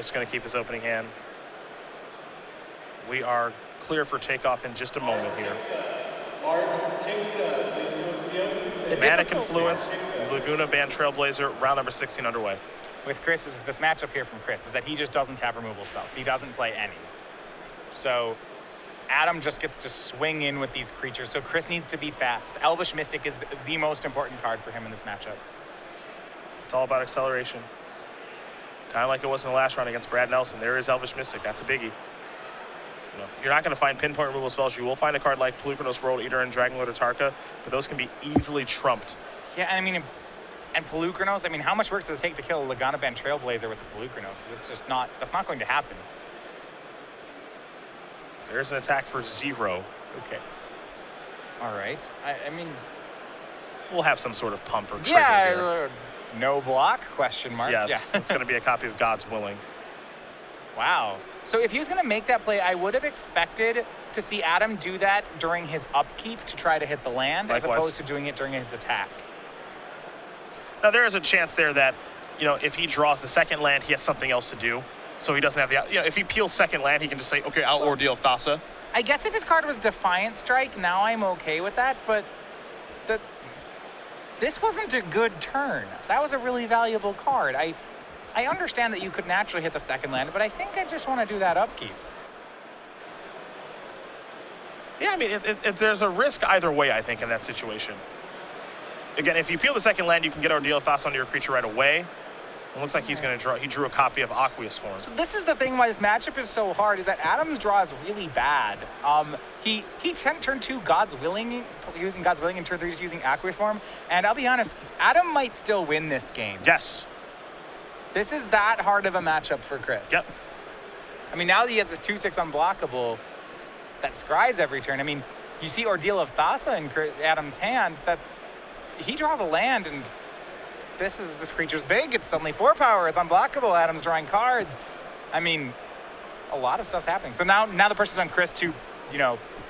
Chris is going to keep his opening hand. We are clear for takeoff in just a moment here. Mana Confluence, Laguna Band Trailblazer, round number 16 underway. With Chris, this matchup here from Chris is that he just doesn't have removal spells. He doesn't play any. So Adam just gets to swing in with these creatures. So Chris needs to be fast. Elvish Mystic is the most important card for him in this matchup. It's all about acceleration. Kind of like it was in the last round against Brad Nelson. There is Elvish Mystic. That's a biggie. You're not going to find pinpoint removal spells. You will find a card like Pelucranos World Eater and Dragon Lord Atarka, but those can be easily trumped. Yeah, I mean, and Pelucranos, I mean, how much work does it take to kill a Laguna Band Trailblazer with a Pelucranos? That's not going to happen. There's an attack for 0. Okay. All right. I mean, we'll have some sort of pump or trigger here. No block, question mark. Yes, yeah. It's going to be a copy of God's Willing. Wow. So if he was going to make that play, I would have expected to see Adam do that during his upkeep to try to hit the land, Likewise, as opposed to doing it during his attack. Now, there is a chance there that, if he draws the second land, he has something else to do. So he doesn't have the, if he peels second land, he can just say, okay, I'll Ordeal of Thassa. I guess if his card was Defiant Strike, now I'm okay with that, but this wasn't a good turn. That was a really valuable card. I understand that you could naturally hit the second land, but I think I just want to do that upkeep. Yeah, I mean, there's a risk either way, I think, in that situation. Again, if you peel the second land, you can get Ordeal of Thassa onto your creature right away. It looks like he's going to draw. He drew a copy of Aqueous Form. So this is the thing why this matchup is so hard, is that Adam's draw is really bad. He turn 2 God's Willing, using God's Willing, and turn 3 just using Aqueous Form. And I'll be honest, Adam might still win this game. Yes. This is that hard of a matchup for Chris. Yep. I mean, now that he has this 2/6 unblockable that scries every turn. I mean, you see Ordeal of Thassa in Adam's hand. He draws a land, and this creature's big. It's suddenly 4 power. It's unblockable. Adam's drawing cards. I mean, a lot of stuff's happening. So now the pressure's on Chris to,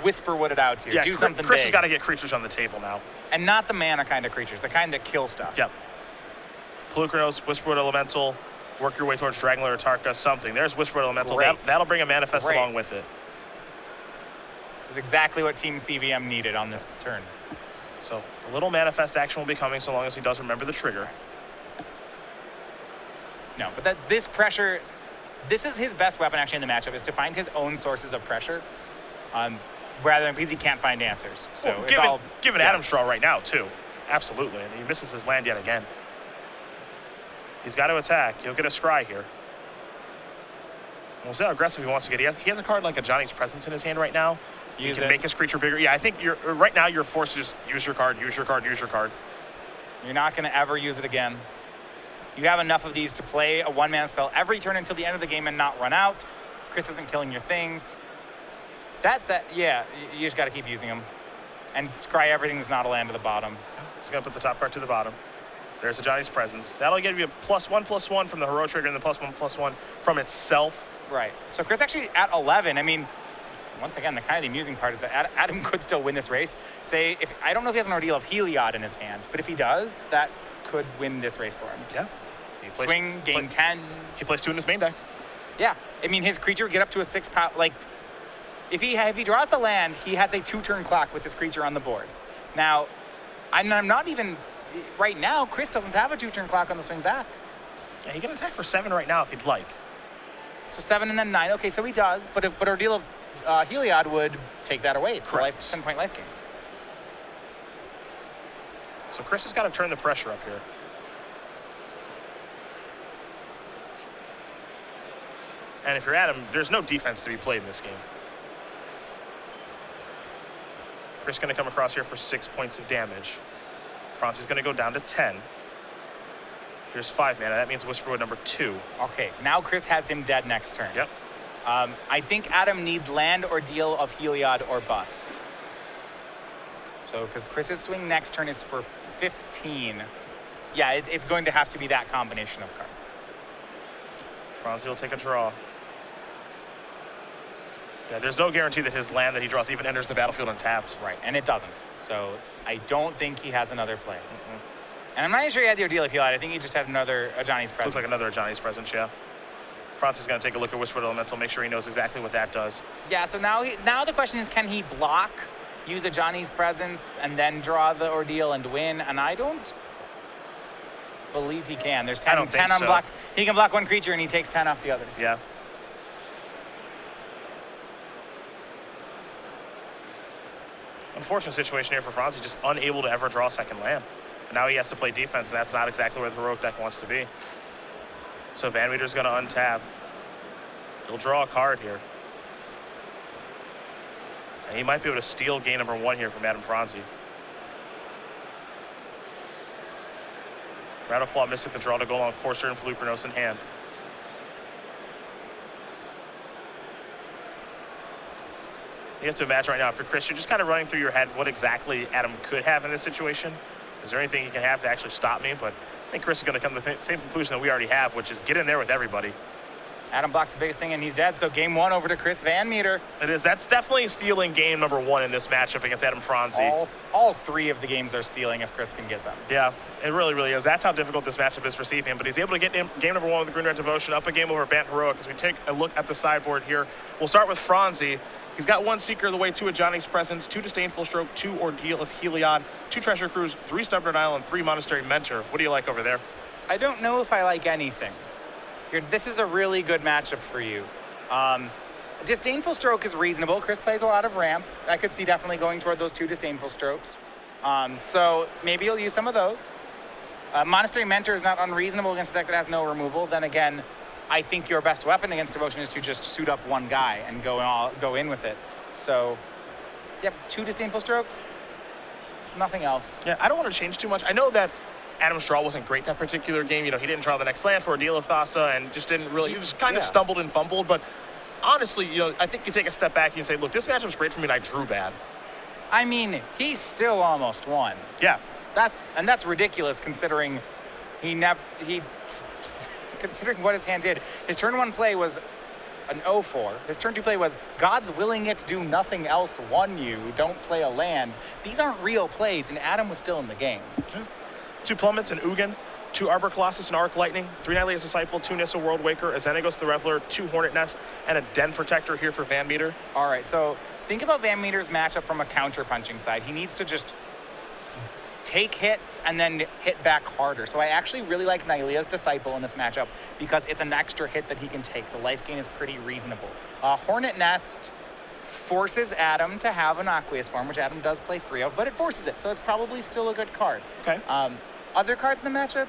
whisper what it out here. Yeah, do something Chris big. has got to get creatures on the table now. And not the mana kind of creatures, the kind that kill stuff. Yep. Pelucranos, Whisperwood Elemental, work your way towards Dragonlord Atarka, something. There's Whisperwood Elemental. That'll bring a manifest along with it. This is exactly what Team CVM needed on this turn. So a little manifest action will be coming so long as he does remember the trigger. No, but this pressure, this is his best weapon actually in the matchup, is to find his own sources of pressure, rather than because he can't find answers. So well, it's all given Adam's draw right now too. Absolutely, and he misses his land yet again. He's got to attack. He'll get a scry here. We'll see how aggressive he wants to get. He has a card like a Johnny's Presence in his hand right now. He can make his creature bigger. Yeah, I think right now you're forced to just use your card, use your card, use your card. You're not going to ever use it again. You have enough of these to play a 1-mana spell every turn until the end of the game and not run out. Chris isn't killing your things. Yeah, you just got to keep using them. And scry everything that's not a land to the bottom. He's going to put the top card to the bottom. There's a Johnny's Presence. That'll give you a +1/+1 from the Hero Trigger and the +1/+1 from itself. Right. So Chris actually at 11, I mean, once again, the kind of the amusing part is that Adam could still win this race. I don't know if he has an Ordeal of Heliod in his hand, but if he does, that could win this race for him. Yeah. Swing, gain 10. He plays 2 in his main deck. Yeah. I mean, his creature would get up to a 6 power. Like, if he draws the land, he has a 2-turn clock with this creature on the board. Now, I'm not even, right now, Chris doesn't have a 2-turn clock on the swing back. Yeah, he can attack for 7 right now if he'd like. So 7 and then 9. Okay, so he does, but Ordeal of Heliod would take that away. Correct. 10-point life gain. So Chris has got to turn the pressure up here. And if you're Adam, there's no defense to be played in this game. Chris going to come across here for 6 points of damage. Fronsee's going to go down to 10. Here's 5 mana. That means Whisperwood number 2. Okay, now Chris has him dead next turn. Yep. I think Adam needs land Ordeal of Heliod or bust. So, because Chris's swing next turn is for 15. Yeah, it's going to have to be that combination of cards. Fronsee will take a draw. Yeah, there's no guarantee that his land that he draws even enters the battlefield untapped. Right, and it doesn't. So I don't think he has another play. And I'm not even sure he had the Ordeal of Heliod. I think he just had a Johnny's Presence. Looks like another Johnny's Presence, yeah. Fronsee's going to take a look at Whispered Elemental, make sure he knows exactly what that does. Yeah, so now the question is, can he block, use a Johnny's Presence, and then draw the Ordeal and win? And I don't believe he can. There's 10 unblocked. He can block one creature, and he takes 10 off the others. Yeah. Unfortunate situation here for Fronsee, just unable to ever draw a second land. And now he has to play defense, and that's not exactly where the heroic deck wants to be. So VanMeter's going to untap. He'll draw a card here. And he might be able to steal game number 1 here from Adam Fronsee. Rattleclaw, Mystic, the draw to go along with Courser and Pelucranos in hand. You have to imagine right now, if you're Chris, you're just kind of running through your head what exactly Adam could have in this situation. Is there anything he can have to actually stop me? But I think Chris is going to come to the same conclusion that we already have, which is get in there with everybody. Adam blocks the biggest thing, and he's dead. So game 1 over to Chris VanMeter. It is. That's definitely stealing game number 1 in this matchup against Adam Fronsee. All 3 of the games are stealing if Chris can get them. Yeah, it really, really is. That's how difficult this matchup is for CFM. But he's able to get game number 1 with the Green Red Devotion, up a game over Bant Heroic. As we take a look at the sideboard here, we'll start with Fronsee. He's got 1 Seeker of the Way, 2 of Johnny's Presence, 2 Disdainful Stroke, 2 Ordeal of Heliod, 2 Treasure Cruise, 3 Stubborn Isle, and 3 Monastery Mentor. What do you like over there? I don't know if I like anything. This is a really good matchup for you. Disdainful Stroke is reasonable. Chris plays a lot of ramp. I could see definitely going toward those 2 Disdainful Strokes. So maybe you'll use some of those. Monastery Mentor is not unreasonable against a deck that has no removal. Then again, I think your best weapon against Devotion is to just suit up one guy and go in with it. So, yep, 2 Disdainful Strokes, nothing else. Yeah, I don't want to change too much. I know that Adam's draw wasn't great that particular game. You know, he didn't draw the next land for Ordeal of Thassa and just didn't really, he just kind of stumbled and fumbled. But honestly, you know, I think you take a step back and you say, look, this matchup's great for me and I drew bad. I mean, he still almost won. Yeah. That's ridiculous considering considering what his hand did. His turn 1 play was an 0-4. His turn 2 play was God's willing it, do nothing else, won you, don't play a land. These aren't real plays, and Adam was still in the game. Yeah. 2 Plummets and Ugin, 2 Arbor Colossus and Arc Lightning, 3 Nylea's Disciple, 2 Nissa World Waker, a Xenagos the Reveler, 2 Hornet Nest, and a Den Protector here for VanMeter. All right, so think about VanMeter's matchup from a counter-punching side. He needs to just take hits and then hit back harder. So I actually really like Nylea's Disciple in this matchup because it's an extra hit that he can take. The life gain is pretty reasonable. Hornet Nest forces Adam to have an Aqueous form, which Adam does play 3 of, but it forces it, so it's probably still a good card. Okay. Other cards in the matchup,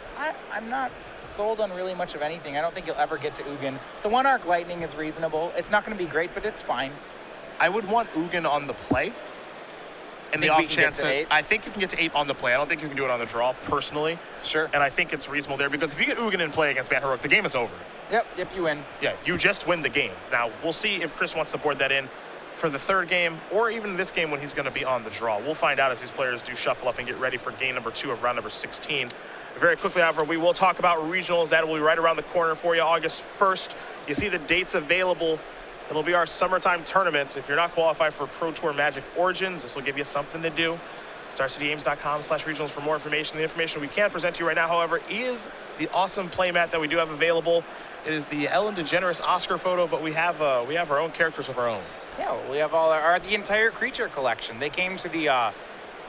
I'm not sold on really much of anything. I don't think you'll ever get to Ugin. The 1 Arc Lightning is reasonable. It's not going to be great, but it's fine. I would want Ugin on the play. And the off chance that I think you can get to 8 on the play. I don't think you can do it on the draw, personally. Sure. And I think it's reasonable there because if you get Ugin in play against Bant Heroic, the game is over. Yep, you win. Yeah, you just win the game. Now, we'll see if Chris wants to board that in for the 3rd game or even this game when he's going to be on the draw. We'll find out as these players do shuffle up and get ready for game number 2 of round number 16. Very quickly, however, we will talk about regionals. That will be right around the corner for you, August 1st. You see the dates available. It'll be our summertime tournament. If you're not qualified for Pro Tour Magic Origins, this will give you something to do. StarCityGames.com/regionals for more information. The information we can't present to you right now, however, is the awesome playmat that we do have available. It is the Ellen DeGeneres Oscar photo, but we have our own characters of our own. Yeah, we have the entire creature collection. They came to the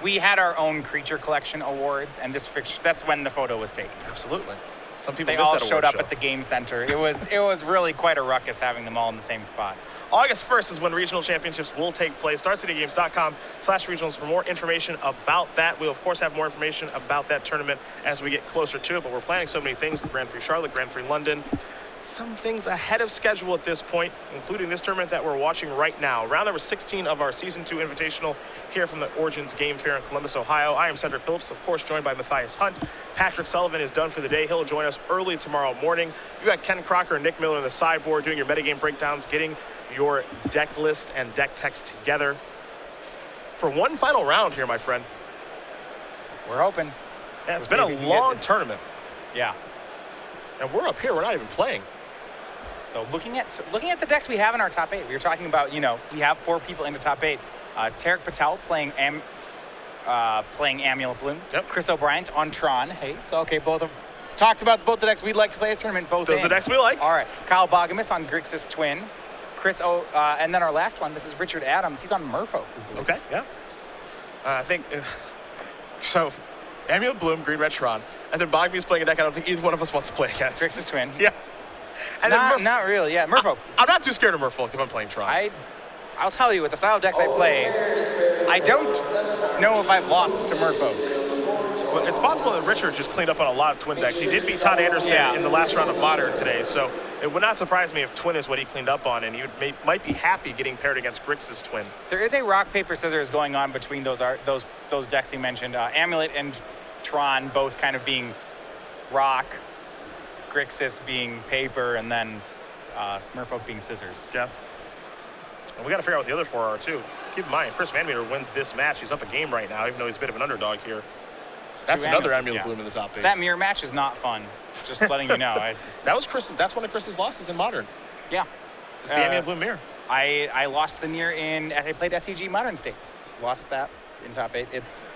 we had our own creature collection awards, and that's when the photo was taken. Absolutely. Some people they all showed up at the game center. It was really quite a ruckus having them all in the same spot. August 1st is when regional championships will take place. StarCityGames.com/regionals for more information about that. We'll of course have more information about that tournament as we get closer to it, but we're planning so many things with Grand Prix Charlotte, Grand Prix London. Some things ahead of schedule at this point, including this tournament that we're watching right now. Round number 16 of our Season 2 Invitational here from the Origins Game Fair in Columbus, Ohio. I am Cedric Phillips, of course, joined by Matthias Hunt. Patrick Sullivan is done for the day. He'll join us early tomorrow morning. You got Ken Crocker and Nick Miller on the sideboard doing your metagame breakdowns, getting your deck list and deck text together for one final round here, my friend. We're hoping. Yeah, it's been a long tournament. Yeah. And we're up here. We're not even playing. So looking at the decks we have in our top 8, we were talking about, we have 4 people in the top 8. Tarek Patel playing Amulet Bloom. Yep. Chris O'Brien on Tron. Hey, so okay, both of talked about both the decks we'd like to play this tournament. Both Those are the decks we like. All right. Kyle Bogamus on Grixis Twin. And then our last one, this is Richard Adams. He's on Merfolk. Okay, yeah. I think, so, Amulet Bloom, Green Red Tron, and then Bogby's playing a deck I don't think either one of us wants to play against. Grixis Twin. Yeah. And Not really, yeah. Merfolk. I'm not too scared of Merfolk if I'm playing Tron. I'll tell you, with the style of decks I play, I don't know if I've lost to Merfolk. Well, it's possible that Richard just cleaned up on a lot of Twin decks. He did beat Todd Anderson in the last round of Modern today, so it would not surprise me if Twin is what he cleaned up on, and he might be happy getting paired against Grixis Twin. There is a rock, paper, scissors going on between those decks you mentioned. Amulet and Tron both kind of being rock, Grixis being paper, and then Merfolk being scissors. Yeah. And we got to figure out what the other four are, too. Keep in mind, if Chris VanMeter wins this match, he's up a game right now, even though he's a bit of an underdog here. That's another Amulet Bloom in the top 8. That mirror match is not fun. Just letting you know. That's one of Chris's losses in Modern. Yeah. It's the Amulet Bloom mirror. I lost the mirror I played SCG Modern States. Lost that in top 8. Is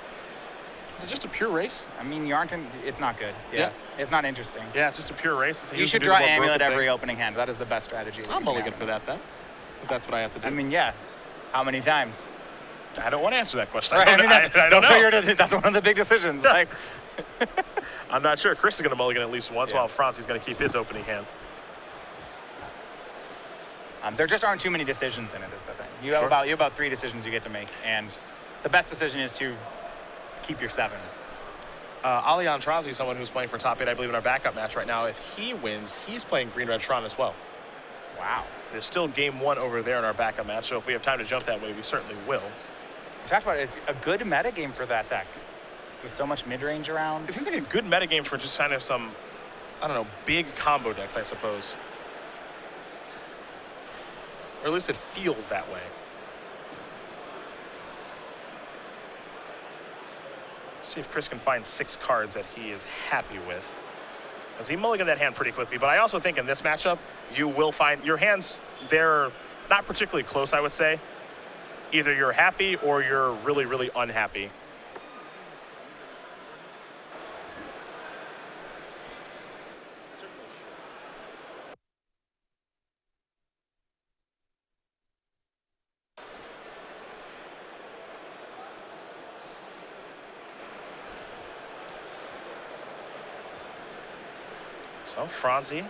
it just a pure race? I mean, it's not good. Yeah. It's not interesting. Yeah, it's just a pure race. You should draw Amulet every opening hand. That is the best strategy. I'm only good for that, then. If that's what I have to do. I mean, yeah. How many times? I don't want to answer that question. Right, I don't know. That's one of the big decisions. I'm not sure. Chris is going to mulligan at least once, while Fronsee's going to keep his opening hand. There just aren't too many decisions in it, is the thing. You have about 3 decisions you get to make, and the best decision is to keep your 7. Ali Antrazi is someone who's playing for top 8, I believe, in our backup match right now. If he wins, he's playing Green Red Tron as well. Wow. There's still game 1 over there in our backup match, so if we have time to jump that way, we certainly will. We talked about it. It's a good meta game for that deck. With so much mid-range around. It seems like a good meta game for just kind of some, I don't know, big combo decks, I suppose. Or at least it feels that way. Let's see if Chris can find 6 cards that he is happy with. As he mulliganed that hand pretty quickly, but I also think in this matchup, you will find your hands, they're not particularly close, I would say. Either you're happy or you're really, really unhappy. So Fronsee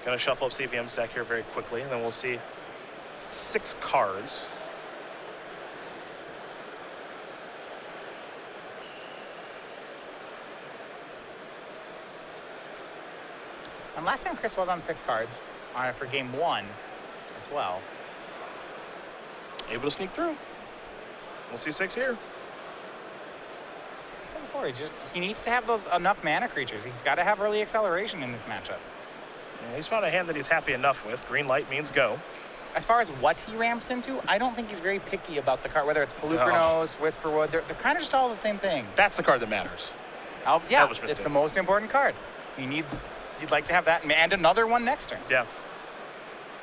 going to shuffle up CVM's deck here very quickly, and then we'll see 6 cards. And last time Chris was on 6 cards for game 1 as well. Able to sneak through. We'll see 6 here. I said before, he needs to have those enough mana creatures. He's got to have early acceleration in this matchup. Yeah, he's found a hand that he's happy enough with. Green light means go. As far as what he ramps into, I don't think he's very picky about the card, whether it's Pelucranos, Whisperwood. They're kind of just all the same thing. That's the card that matters. Yeah, it's the most important card. You'd like to have that and another one next turn. Yeah.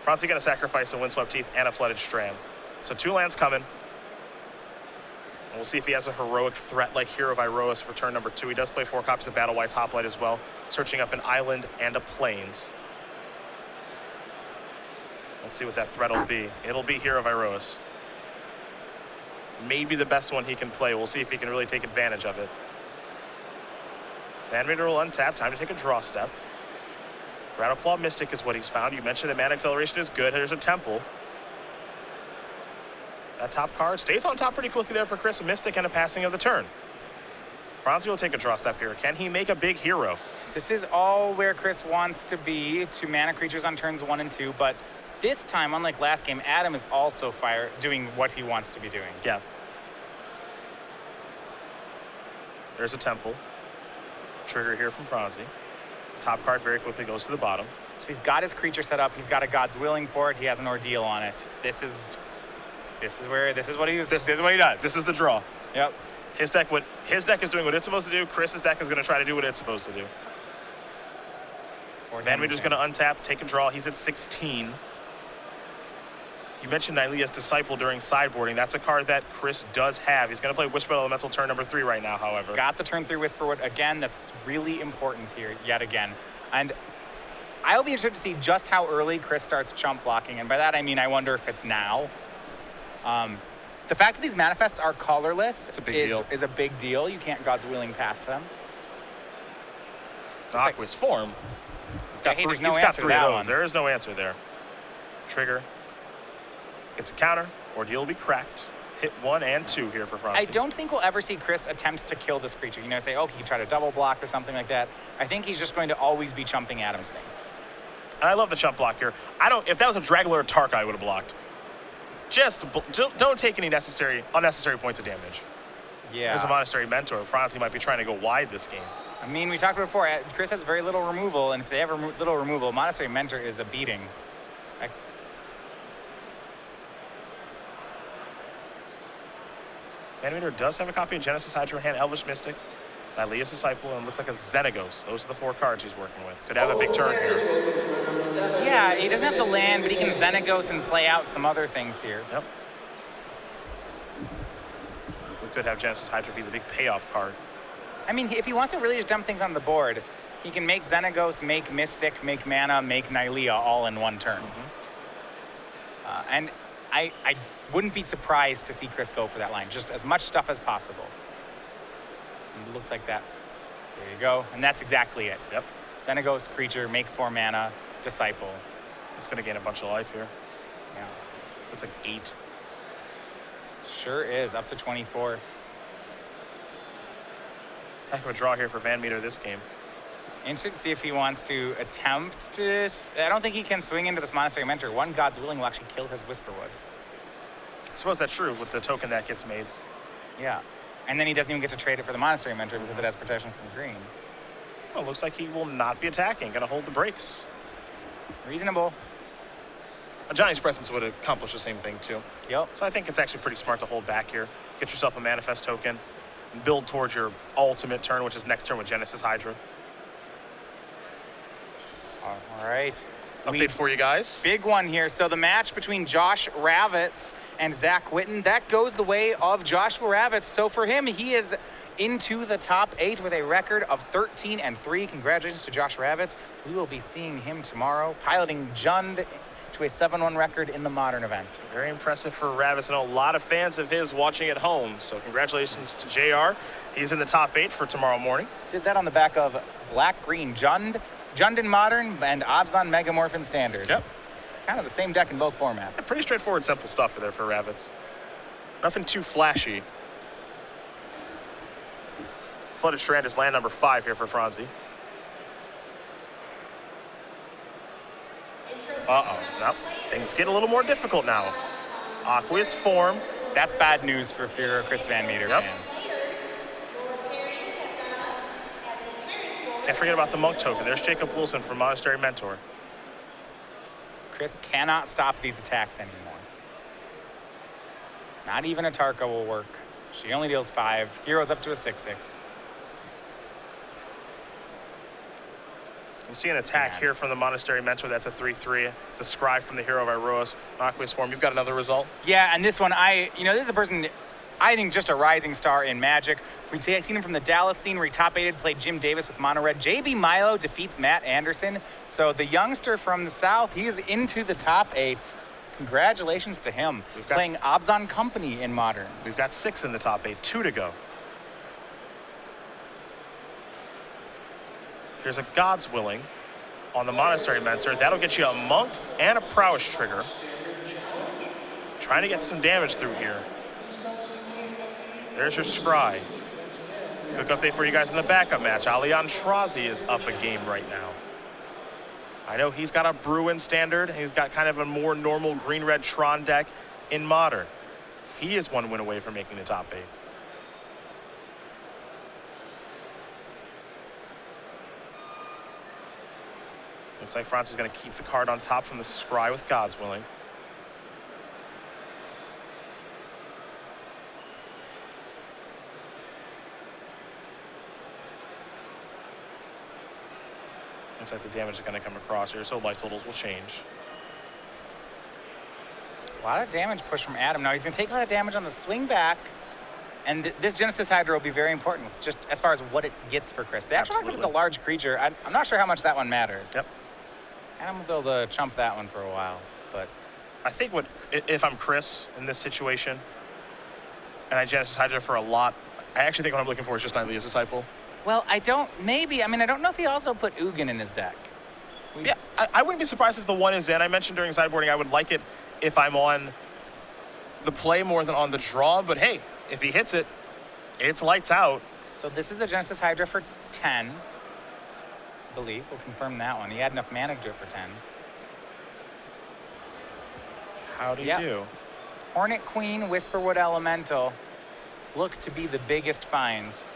Fronsee going to sacrifice a Windswept Teeth and a Flooded Strand. So 2 lands coming. And we'll see if he has a heroic threat like Hero of Iroas for turn number 2. He does play 4 copies of Battlewise Hoplite as well, searching up an island and a plains. Let's see what that threat will be. It'll be Hero of Iroas. Maybe the best one he can play. We'll see if he can really take advantage of it. VanMeter will untap. Time to take a draw step. Rattleclaw Mystic is what he's found. You mentioned that mana acceleration is good. There's a Temple. That top card stays on top pretty quickly there for Chris. A Mystic and a passing of the turn. Fronsee will take a draw step here. Can he make a big hero? This is all where Chris wants to be, to mana creatures on turns 1 and 2, but this time, unlike last game, Adam is also doing what he wants to be doing. Yeah. There's a Temple. Trigger here from Fronsee. Top card very quickly goes to the bottom. So he's got his creature set up. He's got a God's Willing for it. He has an Ordeal on it. This is what he does. This is the draw. Yep. His deck is doing what it's supposed to do. Chris's deck is going to try to do what it's supposed to do. VanMeter's going to untap, take a draw. He's at 16. You mentioned Nylea's Disciple during sideboarding. That's a card that Chris does have. He's going to play Whisper Elemental turn number 3 right now, however. He's got the turn 3 Whisperwood. Again, that's really important here, yet again. And I'll be interested to see just how early Chris starts chump blocking. And by that, I mean, I wonder if it's now. The fact that these manifests are colorless is a big deal. You can't God's Willing past them. Aqua's form. He's got, there's he's no got answer to 3 that of those. one. There is no answer there. Trigger. Gets a counter. Ordeal will be cracked. Hit 1 and 2 here for Fronsee. I don't think we'll ever see Chris attempt to kill this creature. You know, say, okay, you try to double block or something like that. I think he's just going to always be chumping Adam's things. And I love the chump block here. If that was a Dragler or Tark, I would have blocked. Just don't take any unnecessary points of damage. Yeah. There's a Monastery Mentor. Fronsee might be trying to go wide this game. I mean, we talked about before, Chris has very little removal, and if they have little removal, Monastery Mentor is a beating. VanMeter does have a copy of Genesis Hydra in hand, Elvish Mystic, Nylea's Disciple, and looks like a Xenagos. Those are the 4 cards he's working with. Could have a big turn here. Yeah, he doesn't have the land, but he can Xenagos and play out some other things here. Yep. We could have Genesis Hydra be the big payoff card. I mean, if he wants to really just dump things on the board, he can make Xenagos, make Mystic, make Mana, make Nylea all in one turn. And I wouldn't be surprised to see Chris go for that line. Just as much stuff as possible. And it looks like that. There you go. And that's exactly it. Yep. Xenagos, creature, make 4 mana, Disciple. He's going to gain a bunch of life here. Yeah. Looks like 8. Sure is, up to 24. Heck of a draw here for VanMeter this game. Interested to see if he wants to attempt to... I don't think he can swing into this Monastery Mentor. 1 God's Willing will actually kill his Whisperwood. I suppose that's true with the token that gets made. Yeah. And then he doesn't even get to trade it for the Monastery Mentor because it has protection from green. Well, looks like he will not be attacking. Going to hold the brakes. Reasonable. A Johnny's Presence would accomplish the same thing too. Yep. So I think it's actually pretty smart to hold back here. Get yourself a Manifest token. And build towards your ultimate turn, which is next turn with Genesis Hydra. All right. Update for you guys. Big one here. So the match between Josh Ravitz and Zach Witten, that goes the way of Joshua Ravitz. So for him, he is into the top 8 with a record of 13-3. Congratulations to Josh Ravitz. We will be seeing him tomorrow, piloting Jund to a 7-1 record in the Modern event. Very impressive for Ravitz. I know a lot of fans of his watching at home. So congratulations to JR. He's in the top 8 for tomorrow morning. Did that on the back of Black-Green Jund in Modern, and Abzan Megamorph in Standard. Yep. It's kind of the same deck in both formats. Yeah, pretty straightforward, simple stuff there for Ravitz. Nothing too flashy. Flooded Strand is land number 5 here for Fronsee. Nope. Things get a little more difficult now. Aqua's form. That's bad news for a Chris VanMeter fan. Can't forget about the Monk token. There's Jacob Wilson from Monastery Mentor. Chris cannot stop these attacks anymore. Not even a Tarka will work. She only deals 5. Hero's up to a 6/6. You see an attack here from the Monastery Mentor. That's a 3/3. The Scribe from the Hero of Iroas. Aqua's form. You've got another result? Yeah, and this one, this is a person, I think, just a rising star in Magic. I've seen him from the Dallas scene where he top 8'd, played Jim Davis with Mono Red. JB Milo defeats Matt Anderson. So the youngster from the South, he is into the top 8. Congratulations to him. Playing Abzan Company in Modern. We've got 6 in the top 8, 2 to go. Here's a God's Willing on the Monastery Mentor. That'll get you a Monk and a Prowess trigger. Trying to get some damage through here. There's your Scry. Quick update for you guys in the backup match. Alian Shrazi is up a game right now. I know he's got a Bruin Standard. He's got kind of a more normal green-red Tron deck in Modern. He is 1 win away from making the top 8. Looks like Fronsee is going to keep the card on top from the Scry with God's Willing. Looks like the damage is going to come across here, so life totals will change. A lot of damage push from Adam. Now he's going to take a lot of damage on the swing back. And this Genesis Hydra will be very important, just as far as what it gets for Chris. The actual fact that it's a large creature, I'm not sure how much that one matters. Yep. Adam will be able to chump that one for a while, but... I think if I'm Chris in this situation, and I Genesis Hydra for a lot, I actually think what I'm looking for is just Nightlia's Disciple. Well, I don't know if he also put Ugin in his deck. Yeah, I wouldn't be surprised if the one is in. I mentioned during sideboarding I would like it if I'm on the play more than on the draw, but hey, if he hits it, it's lights out. So this is a Genesis Hydra for 10, I believe. We'll confirm that one. He had enough mana to do it for 10. How do you do? Hornet Queen, Whisperwood Elemental look to be the biggest finds.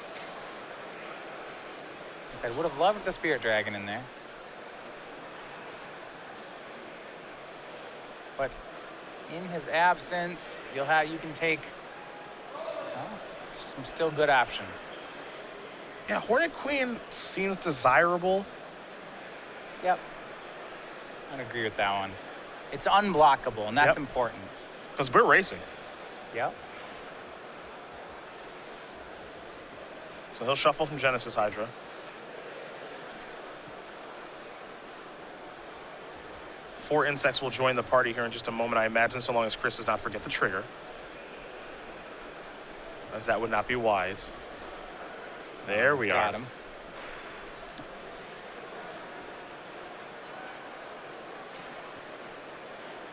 I said, would have loved the Spirit Dragon in there. But in his absence, you can take some still good options. Yeah, Hornet Queen seems desirable. Yep. I'd agree with that one. It's unblockable, and that's important. Because we're racing. Yep. So he'll shuffle from Genesis Hydra. Four insects will join the party here in just a moment, I imagine, so long as Chris does not forget the trigger. As that would not be wise. There we are. Got him.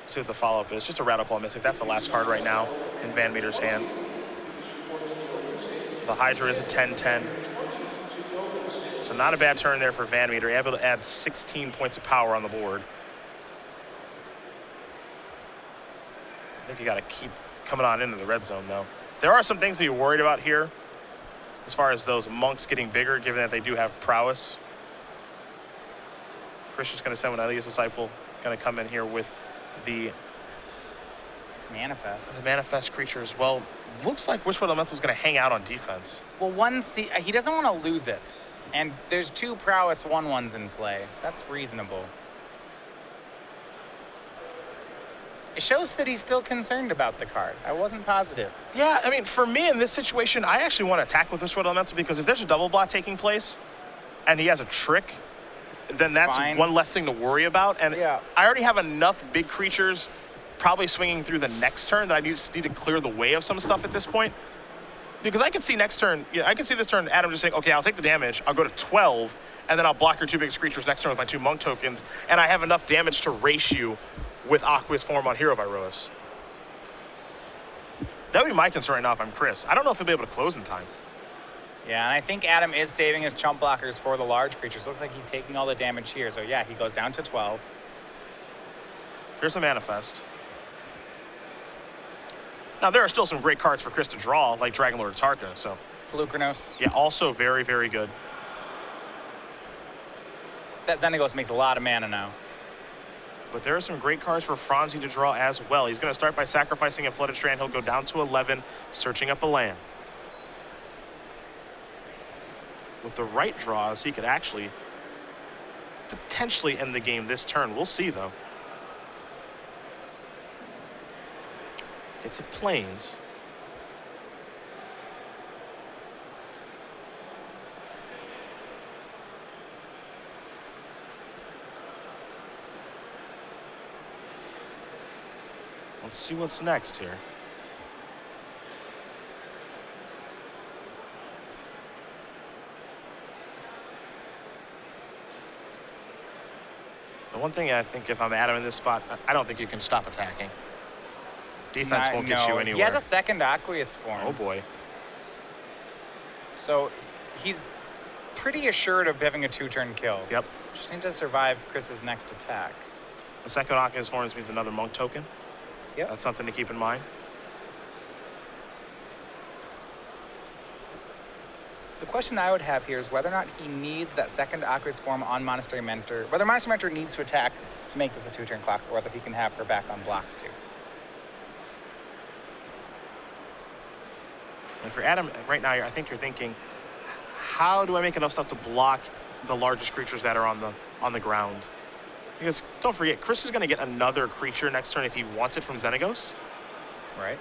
See what the follow-up is. Just a Radical Mystic. That's the last card right now in VanMeter's hand. The Hydra is a 10-10. So not a bad turn there for VanMeter. Able to add 16 points of power on the board. I think you got to keep coming on into the red zone, though. There are some things to be worried about here as far as those monks getting bigger, given that they do have prowess. Chris is going to send one Nightlia's Disciple. Going to come in here with the manifest creature as well. Looks like Whisperwood Elemental is going to hang out on defense. Well, he doesn't want to lose it. And there's 2 prowess 1/1s in play. That's reasonable. It shows that he's still concerned about the card. I wasn't positive. Yeah, I mean, for me in this situation, I actually want to attack with Whisperwood Elemental because if there's a double block taking place and he has a trick, then that's fine. One less thing to worry about. And yeah. I already have enough big creatures probably swinging through the next turn that I just need to clear the way of some stuff at this point. Because I can see next turn, I can see this turn, Adam just saying, okay, I'll take the damage, I'll go to 12, and then I'll block your 2 biggest creatures next turn with my 2 monk tokens, and I have enough damage to race you with Aqua's form on Hero of Iroas. That would be my concern right now if I'm Chris. I don't know if he'll be able to close in time. Yeah, and I think Adam is saving his chump blockers for the large creatures. Looks like he's taking all the damage here. So yeah, he goes down to 12. Here's the manifest. Now there are still some great cards for Chris to draw, like Dragon Lord Tarka. So Pelucranos. yeah, also very, very good. That Xenagos makes a lot of mana now. But there are some great cards for Fronsee to draw as well. He's going to start by sacrificing a Flooded Strand. He'll go down to 11, searching up a land. With the right draws, he could actually potentially end the game this turn. We'll see, though. It's a Plains. Let's see what's next here. The one thing I think if I'm Adam in this spot, I don't think you can stop attacking. Defense won't get you anywhere. He has a second Aqueous form. Oh boy. So he's pretty assured of having a 2-turn kill. Yep. Just need to survive Chris's next attack. The second Aqueous form means another monk token. Yep. That's something to keep in mind. The question I would have here is whether or not he needs that second Aqueous form on Monastery Mentor, whether Monastery Mentor needs to attack to make this a 2-turn clock, or whether he can have her back on blocks too. And for Adam, right now, I think you're thinking, how do I make enough stuff to block the largest creatures that are on the ground? Because don't forget, Chris is going to get another creature next turn if he wants it from Xenagos. Right.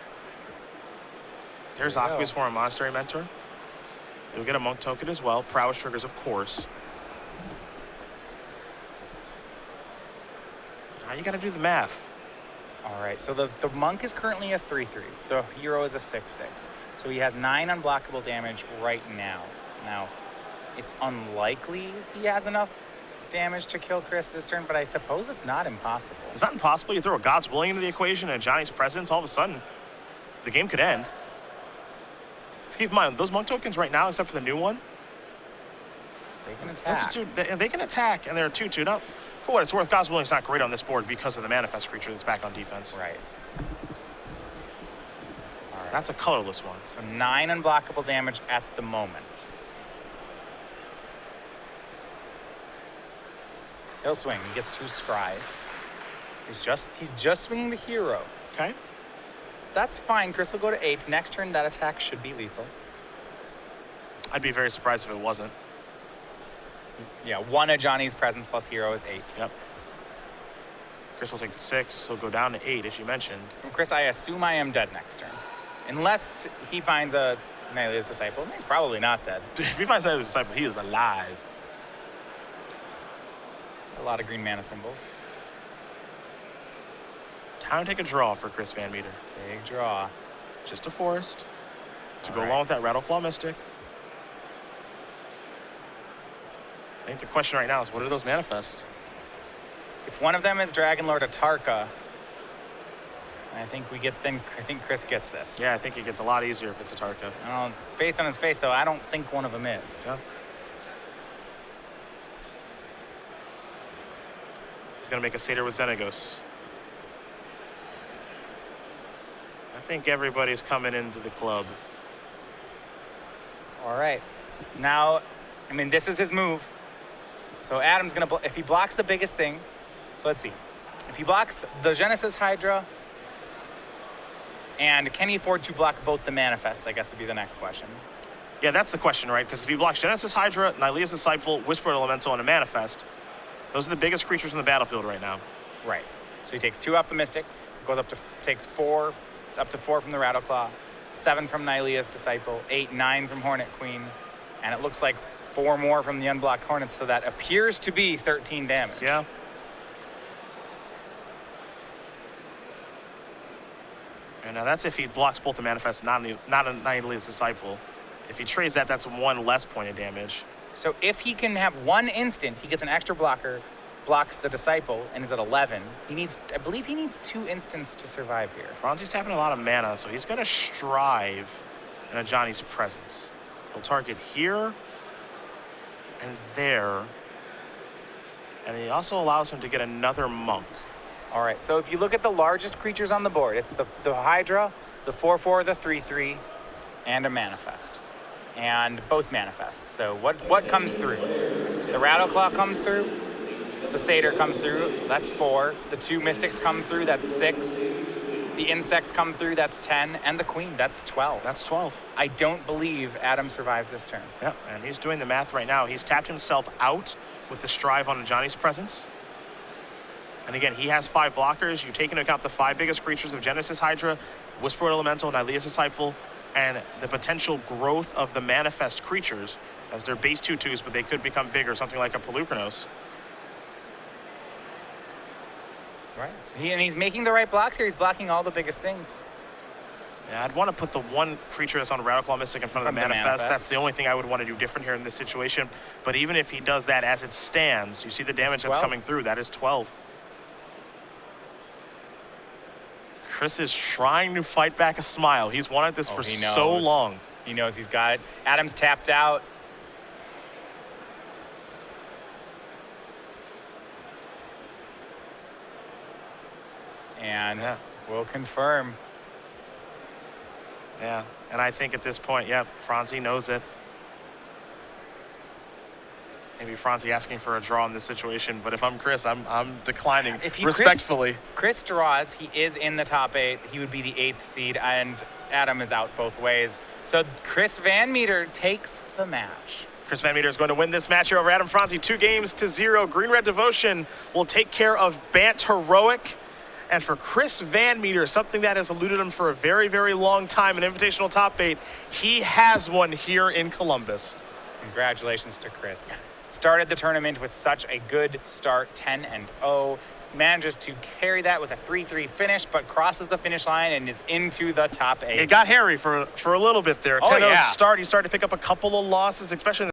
There's Aqua's for a Monastery Mentor. You'll get a Monk token as well. Prowess triggers, of course. Now you got to do the math. All right, so the Monk is currently a 3/3. The Hero is a 6/6. So he has 9 unblockable damage right now. Now, it's unlikely he has enough damage to kill Chris this turn, but I suppose it's not impossible. It's not impossible. You throw a God's Willing into the equation and Johnny's Presence, all of a sudden, the game could end. Just keep in mind, those Monk tokens right now, except for the new one, They can attack. they can attack, and they're a 2/2. Now, for what it's worth, God's Willing's not great on this board because of the Manifest creature that's back on defense. Right. All right. That's a colorless one. So 9 unblockable damage at the moment. He'll swing. He gets 2 scries. He's just swinging the Hero. Okay. That's fine. Chris will go to 8. Next turn, that attack should be lethal. I'd be very surprised if it wasn't. Yeah, 1 of Johnny's Presence plus Hero is 8. Yep. Chris will take the 6. He'll go down to 8, as you mentioned. From Chris, I assume I am dead next turn. Unless he finds a Nylea's Disciple. He's probably not dead. If he finds out his disciple, he is alive. A lot of green mana symbols. Time to take a draw for Chris VanMeter. Big draw. Just a forest to All go right. along with that Rattleclaw Mystic. I think the question right now is, what are those manifests? If one of them is Dragonlord Atarka, I think Chris gets this. Yeah, I think it gets a lot easier if it's a Tarka. I don't know, based on his face, though, I don't think one of them is. Yeah. He's going to make a Satyr with Xenagos. I think everybody's coming into the club. All right. Now, I mean, this is his move. So Adam's going to, if he blocks the biggest things, so let's see. If he blocks the Genesis Hydra, and can he afford to block both the manifests, I guess would be the next question. Yeah, that's the question, right? Because if he blocks Genesis Hydra, Nylea's Disciple, Whisper Elemental, and a Manifest, those are the biggest creatures in the battlefield right now. Right. So he takes 2 off the Mystics, goes up to, takes 4, up to 4 from the Rattleclaw, 7 from Nylea's Disciple, 8, 9 from Hornet Queen, and it looks like 4 more from the unblocked Hornets, so that appears to be 13 damage. Yeah. And now that's if he blocks both the Manifest, not a Nylea's Disciple. If he trades that, that's 1 less point of damage. So if he can have 1 instant, he gets an extra blocker, blocks the Disciple, and is at 11. He needs, I believe he needs 2 instants to survive here. Fronsee's tapping a lot of mana, so he's going to strive in a Johnny's Presence. He'll target here and there. And he also allows him to get another Monk. All right, so if you look at the largest creatures on the board, it's the Hydra, the 4/4, the 3/3, and a Manifest. And both Manifests. So what comes through? The Rattleclaw comes through. The Satyr comes through. That's 4. The 2 Mystics come through. That's 6. The Insects come through. That's 10. And the Queen. That's 12. That's 12. I don't believe Adam survives this turn. Yep, and he's doing the math right now. He's tapped himself out with the Strive on a Johnny's Presence. And again, he has 5 blockers. You take into account the 5 biggest creatures of Genesis Hydra, Whisper Elemental, Nylea's Disciple, and the potential growth of the Manifest creatures as they're base 2/2s, but they could become bigger, something like a Pelucranos. Right. So he's making the right blocks here. He's blocking all the biggest things. Yeah, I'd want to put the 1 creature that's on Rattleclaw Mystic in front of the Manifest. That's the only thing I would want to do different here in this situation. But even if he does that as it stands, you see the damage that's coming through. That is 12. Chris is trying to fight back a smile. He's wanted this for so long. He knows he's got it. Adam's tapped out. And we'll confirm. Yeah, and I think at this point, Fronsee knows it. Maybe Fronsee asking for a draw in this situation, but if I'm Chris, I'm declining respectfully. Chris draws, he is in the top 8. He would be the 8th seed, and Adam is out both ways. So Chris VanMeter takes the match. Chris VanMeter is going to win this match here over Adam Fronsee, 2-0. Green-Red Devotion will take care of Bant Heroic. And for Chris VanMeter, something that has eluded him for a very, very long time, an invitational top 8, he has one here in Columbus. Congratulations to Chris. Started the tournament with such a good start, 10-0. Manages to carry that with a 3-3 finish, but crosses the finish line and is into the top 8. It got hairy for a little bit there. 10-0 start, he started to pick up a couple of losses, especially in the